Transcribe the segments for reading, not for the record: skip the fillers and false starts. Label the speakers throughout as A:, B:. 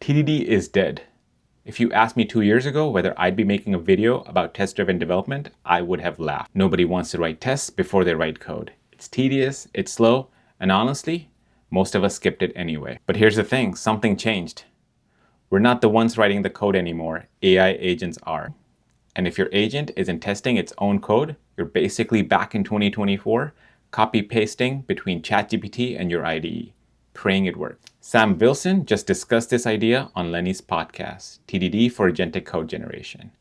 A: TDD is dead. If you asked me 2 years ago whether I'd be making a video about test-driven development, I would have laughed. Nobody wants to write tests before they write code. It's tedious, it's slow, and honestly, most of us skipped it anyway. But here's the thing, something changed. We're not the ones writing the code anymore, AI agents are. And if your agent isn't testing its own code, you're basically back in 2024, copy-pasting between ChatGPT and your IDE, praying it works. Sam Wilson just discussed this idea on Lenny's podcast, TDD for Agentic Code Generation.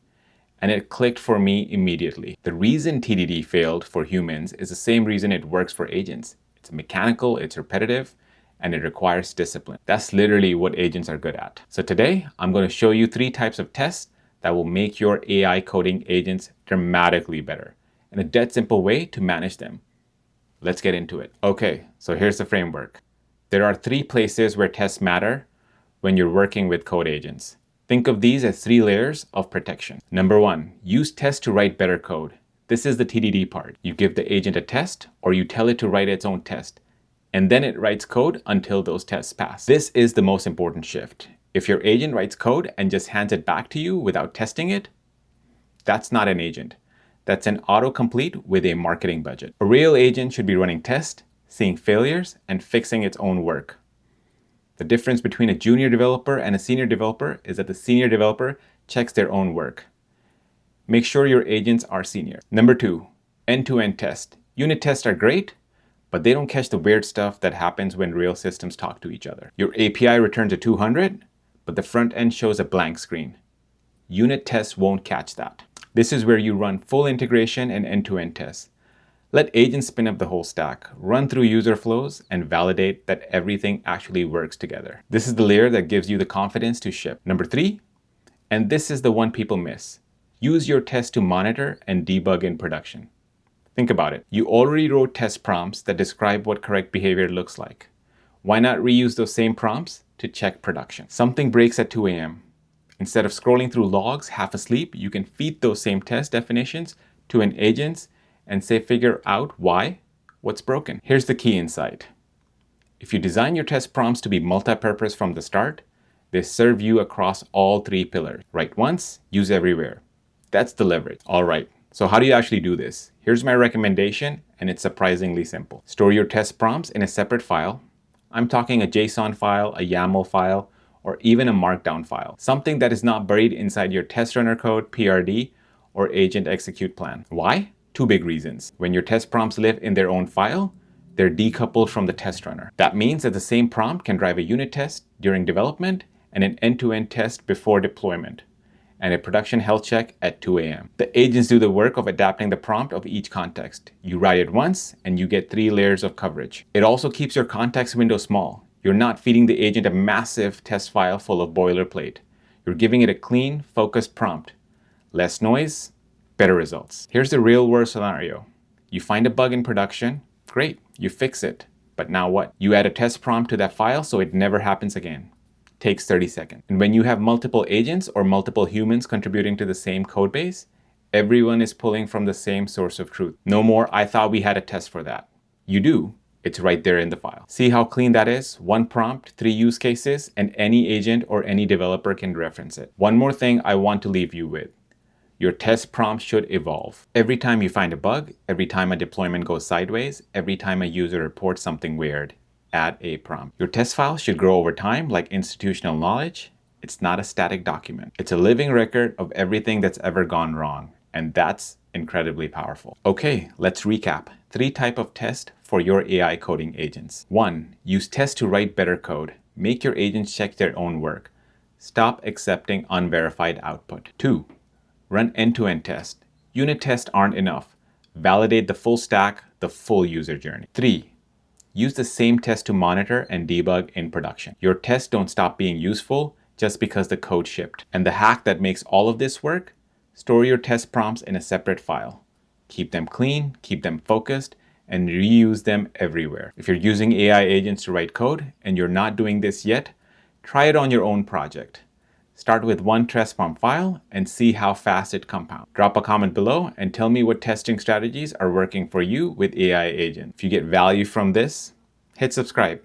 A: And it clicked for me immediately. The reason TDD failed for humans is the same reason it works for agents. It's mechanical, it's repetitive, and it requires discipline. That's literally what agents are good at. So today, I'm going to show you 3 types of tests that will make your AI coding agents dramatically better, and a dead simple way to manage them. Let's get into it. Okay, so here's the framework. There are 3 places where tests matter when you're working with code agents. Think of these as 3 layers of protection. Number 1, use tests to write better code. This is the TDD part. You give the agent a test, or you tell it to write its own test, and then it writes code until those tests pass. This is the most important shift. If your agent writes code and just hands it back to you without testing it, that's not an agent. That's an autocomplete with a marketing budget. A real agent should be running tests, seeing failures, and fixing its own work. The difference between a junior developer and a senior developer is that the senior developer checks their own work. Make sure your agents are senior. Number 2, end-to-end test. Unit tests are great, but they don't catch the weird stuff that happens when real systems talk to each other. Your API returns a 200, but the front end shows a blank screen. Unit tests won't catch that. This is where you run full integration and end-to-end tests. Let agents spin up the whole stack, run through user flows, and validate that everything actually works together. This is the layer that gives you the confidence to ship. Number 3, and this is the one people miss. Use your tests to monitor and debug in production. Think about it. You already wrote test prompts that describe what correct behavior looks like. Why not reuse those same prompts to check production? Something breaks at 2 a.m. Instead of scrolling through logs half asleep, you can feed those same test definitions to an agent and say figure out what's broken. Here's the key insight. If you design your test prompts to be multi-purpose from the start, they serve you across all 3 pillars. Write once, use everywhere. That's the leverage. All right, so how do you actually do this? Here's my recommendation, and it's surprisingly simple. Store your test prompts in a separate file. I'm talking a JSON file, a YAML file, or even a markdown file. Something that is not buried inside your test runner code, PRD, or agent execute plan. Why? 2 big reasons. When your test prompts live in their own file, they're decoupled from the test runner. That means that the same prompt can drive a unit test during development and an end-to-end test before deployment, and a production health check at 2 a.m. The agents do the work of adapting the prompt of each context. You write it once and you get 3 layers of coverage. It also keeps your context window small. You're not feeding the agent a massive test file full of boilerplate. You're giving it a clean, focused prompt. Less noise, better results. Here's the real world scenario. You find a bug in production, great, you fix it. But now what? You add a test prompt to that file so it never happens again. Takes 30 seconds. And when you have multiple agents or multiple humans contributing to the same code base, everyone is pulling from the same source of truth. No more, I thought we had a test for that. You do. It's right there in the file. See how clean that is? 1 prompt, 3 use cases, and any agent or any developer can reference it. One more thing I want to leave you with. Your test prompt should evolve. Every time you find a bug, every time a deployment goes sideways, every time a user reports something weird, add a prompt. Your test file should grow over time like institutional knowledge. It's not a static document. It's a living record of everything that's ever gone wrong. And that's incredibly powerful. Okay, let's recap. 3 types of tests for your AI coding agents. 1, use tests to write better code. Make your agents check their own work. Stop accepting unverified output. 2, run end-to-end tests. Unit tests aren't enough. Validate the full stack, the full user journey. 3, use the same test to monitor and debug in production. Your tests don't stop being useful just because the code shipped. And the hack that makes all of this work? Store your test prompts in a separate file. Keep them clean, keep them focused, and reuse them everywhere. If you're using AI agents to write code and you're not doing this yet, try it on your own project. Start with 1 test prompt file and see how fast it compounds. Drop a comment below and tell me what testing strategies are working for you with AI agents. If you get value from this, hit subscribe.